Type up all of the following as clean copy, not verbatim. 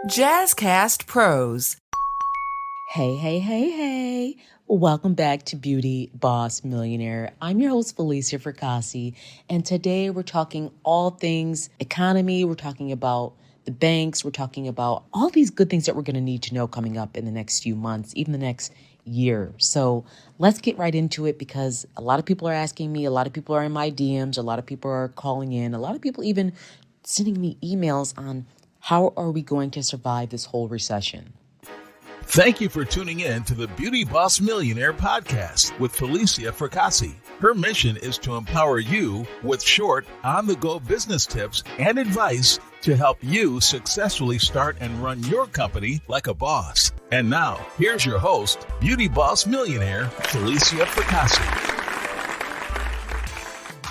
Jazzcast Pros. Hey. Welcome back to Beauty Boss Millionaire. I'm your host, Falicia Fracassi, and today we're talking all things economy. We're talking about the banks. We're talking about all these good things that we're going to need to know coming up in the next few months, even the next year. So let's get right into it because a lot of people are asking me, a lot of people are in my DMs, a lot of people are calling in, a lot of people even sending me emails on how are we going to survive this whole recession. Thank you for tuning in to the Beauty Boss Millionaire podcast with Falicia Fracassi. Her mission is to empower you with short, on-the-go business tips and advice to help you successfully start and run your company like a boss. And now, here's your host, Beauty Boss Millionaire, Falicia Fracassi.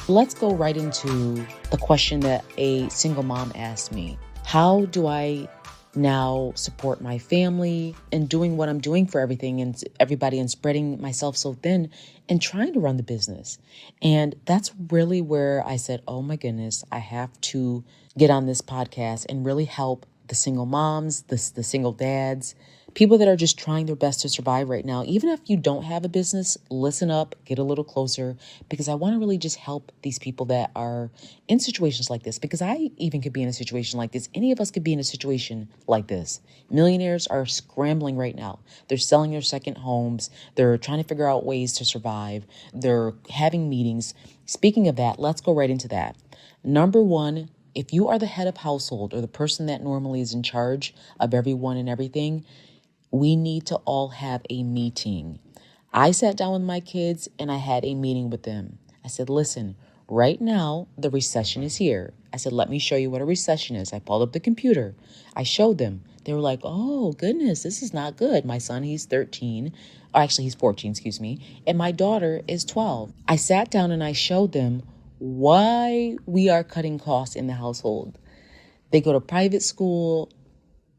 Let's go right into the question that a single mom asked me. How do I now support my family and doing what I'm doing for everything and everybody and spreading myself so thin and trying to run the business? And that's really where I said, oh my goodness, I have to get on this podcast and really help the single moms, the single dads, people that are just trying their best to survive right now. Even if you don't have a business, listen up, get a little closer, because I want to really just help these people that are in situations like this, because I even could be in a situation like this. Any of us could be in a situation like this. Millionaires are scrambling right now. They're selling their second homes. They're trying to figure out ways to survive. They're having meetings. Speaking of that, let's go right into that. Number one, if you are the head of household or the person that normally is in charge of everyone and everything, we need to all have a meeting. I sat down with my kids and I had a meeting with them. I said, listen, right now, the recession is here. I said, let me show you what a recession is. I pulled up the computer. I showed them. They were like, oh, goodness, this is not good. My son, he's 13. Actually, he's 14, excuse me. And my daughter is 12. I sat down and I showed them why we are cutting costs in the household. They go to private school.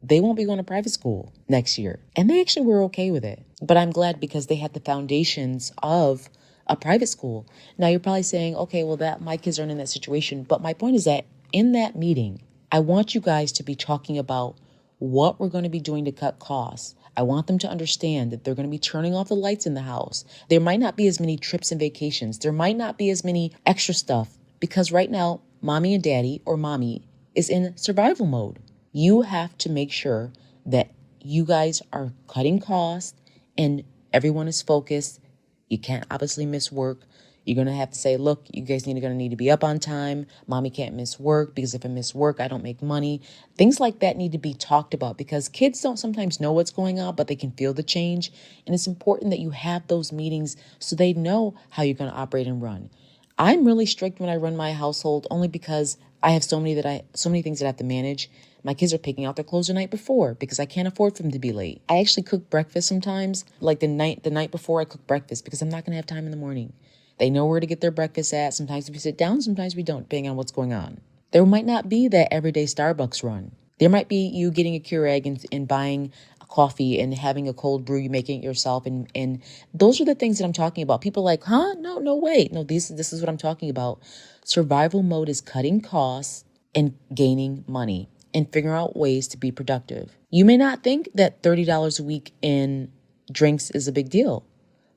They won't be going to private school next year. And they actually were okay with it. But I'm glad because they had the foundations of a private school. Now you're probably saying, okay, well, that my kids aren't in that situation. But my point is that in that meeting, I want you guys to be talking about what we're going to be doing to cut costs. I want them to understand that they're going to be turning off the lights in the house. There might not be as many trips and vacations. There might not be as many extra stuff because right now, mommy and daddy or mommy is in survival mode. You have to make sure that you guys are cutting costs and everyone is focused. You can't obviously miss work. You're going to have to say, look, you guys going to need to be up on time. Mommy can't miss work because if I miss work, I don't make money. Things like that need to be talked about because kids don't sometimes know what's going on, but they can feel the change. And it's important that you have those meetings so they know how you're going to operate and run. I'm really strict when I run my household only because I have so many things that I have to manage. My kids are picking out their clothes the night before because I can't afford for them to be late. I actually cook breakfast sometimes, like the night before I cook breakfast because I'm not going to have time in the morning. They know where to get their breakfast at. Sometimes we sit down, sometimes we don't, depending on what's going on. There might not be that everyday Starbucks run. There might be you getting a Keurig and buying a coffee and having a cold brew, you making it yourself. And those are the things that I'm talking about. People are like, huh? No way. No, this is what I'm talking about. Survival mode is cutting costs and gaining money and figuring out ways to be productive. You may not think that $30 a week in drinks is a big deal,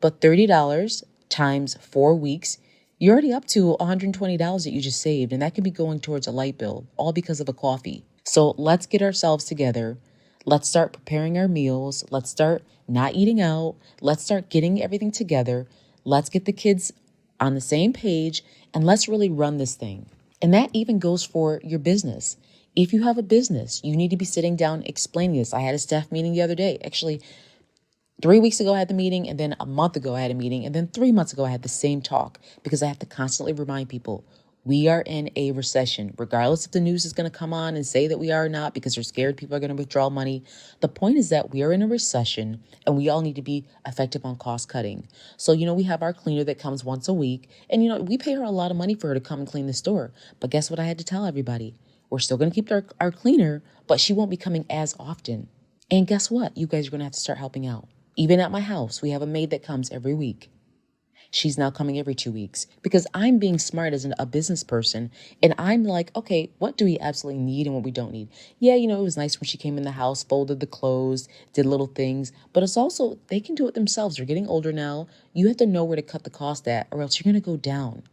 but $30 times 4 weeks, you're already up to $120 that you just saved. And that could be going towards a light bill, all because of a coffee. So let's get ourselves together. Let's start preparing our meals. Let's start not eating out. Let's start getting everything together. Let's get the kids on the same page and let's really run this thing. And that even goes for your business. If you have a business, you need to be sitting down explaining this. I had a staff meeting the other day. Actually, 3 weeks ago, I had the meeting, and then a month ago, I had a meeting, and then 3 months ago, I had the same talk because I have to constantly remind people we are in a recession, regardless if the news is going to come on and say that we are or not because they're scared people are going to withdraw money. The point is that we are in a recession and we all need to be effective on cost cutting. So, we have our cleaner that comes once a week, and, we pay her a lot of money for her to come and clean the store. But guess what I had to tell everybody? We're still going to keep our cleaner, but she won't be coming as often. And guess what? You guys are going to have to start helping out. Even at my house, we have a maid that comes every week. she's now coming every 2 weeks because I'm being smart as a business person. And I'm like, okay, what do we absolutely need and what we don't need? Yeah, it was nice when she came in the house, folded the clothes, did little things, but it's also, they can do it themselves. They're getting older now. You have to know where to cut the cost at or else you're going to go down.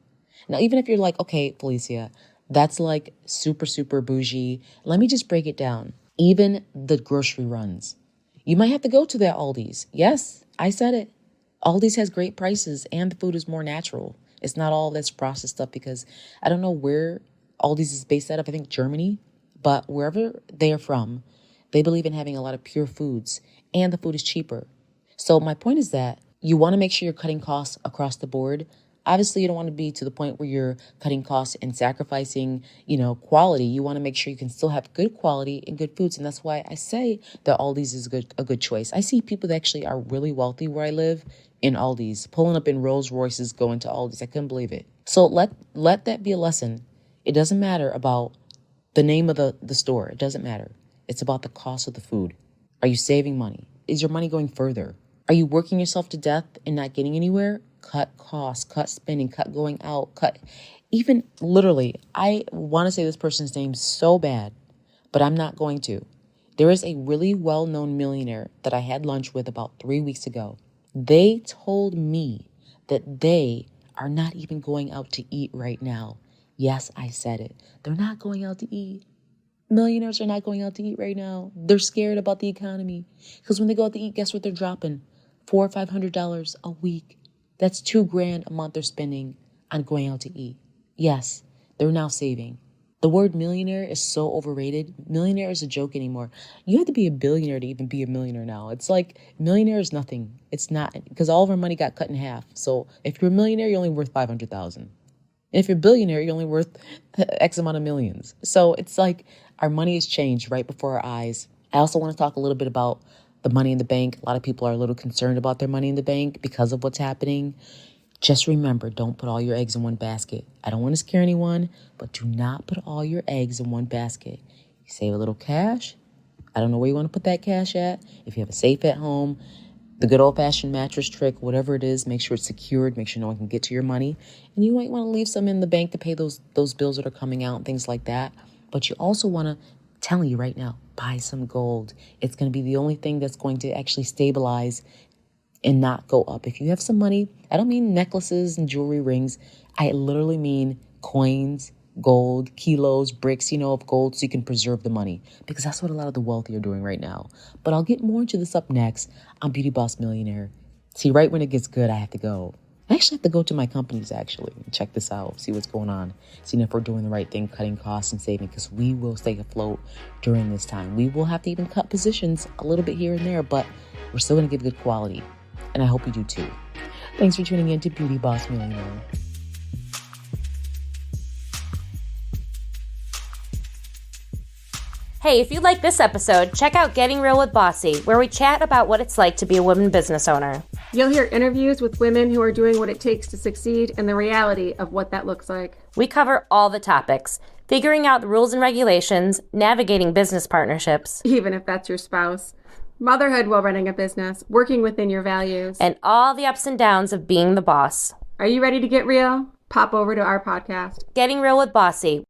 Now, even if you're like, okay, Falicia, that's like super, super bougie. Let me just break it down. Even the grocery runs. You might have to go to that Aldi's. Yes, I said it. Aldi's has great prices and the food is more natural. It's not all this processed stuff because I don't know where Aldi's is based out of. I think Germany, but wherever they are from, they believe in having a lot of pure foods and the food is cheaper. So my point is that you want to make sure you're cutting costs across the board. Obviously, you don't want to be to the point where you're cutting costs and sacrificing, quality. You want to make sure you can still have good quality and good foods. And that's why I say that Aldi's is a good choice. I see people that actually are really wealthy where I live in Aldi's, pulling up in Rolls Royces, going to Aldi's. I couldn't believe it. So let that be a lesson. It doesn't matter about the name of the store. It doesn't matter. It's about the cost of the food. Are you saving money? Is your money going further? Are you working yourself to death and not getting anywhere? Cut costs, cut spending, cut going out, cut. Even literally, I want to say this person's name so bad, but I'm not going to. There is a really well-known millionaire that I had lunch with about 3 weeks ago. They told me that they are not even going out to eat right now. Yes, I said it. They're not going out to eat. Millionaires are not going out to eat right now. They're scared about the economy. Because when they go out to eat, guess what they're dropping? $400 or $500 a week. That's $2,000 a month they're spending on going out to eat. Yes, they're now saving. The word millionaire is so overrated. Millionaire is a joke anymore. You have to be a billionaire to even be a millionaire now. It's like millionaire is nothing. It's not, because all of our money got cut in half. So if you're a millionaire, you're only worth $500,000. And if you're a billionaire, you're only worth X amount of millions. So it's like our money has changed right before our eyes. I also want to talk a little bit about the money in the bank. A lot of people are a little concerned about their money in the bank because of what's happening. Just remember, don't put all your eggs in one basket. I don't want to scare anyone, but do not put all your eggs in one basket. You save a little cash. I don't know where you want to put that cash at. If you have a safe at home, the good old-fashioned mattress trick, whatever it is, make sure it's secured. Make sure no one can get to your money. And you might want to leave some in the bank to pay those bills that are coming out and things like that. But you also want to, telling you right now, buy some gold. It's going to be the only thing that's going to actually stabilize and not go up. If you have some money, I don't mean necklaces and jewelry rings. I literally mean coins, gold, kilos, bricks, of gold so you can preserve the money. Because that's what a lot of the wealthy are doing right now. But I'll get more into this up next on Beauty Boss Millionaire. See, right when it gets good, I have to go. I actually have to go to my companies, actually, and check this out, see what's going on, seeing if we're doing the right thing, cutting costs and saving, because we will stay afloat during this time. We will have to even cut positions a little bit here and there, but we're still going to give good quality, and I hope you do too. Thanks for tuning in to Beauty Boss Millionaire. Hey, if you like this episode, check out Getting Real with Bossy, where we chat about what it's like to be a woman business owner. You'll hear interviews with women who are doing what it takes to succeed and the reality of what that looks like. We cover all the topics, figuring out the rules and regulations, navigating business partnerships, Even if that's your spouse. Motherhood while running a business, working within your values. and all the ups and downs of being the boss. Are you ready to get real? Pop over to our podcast. Getting Real with Bossy,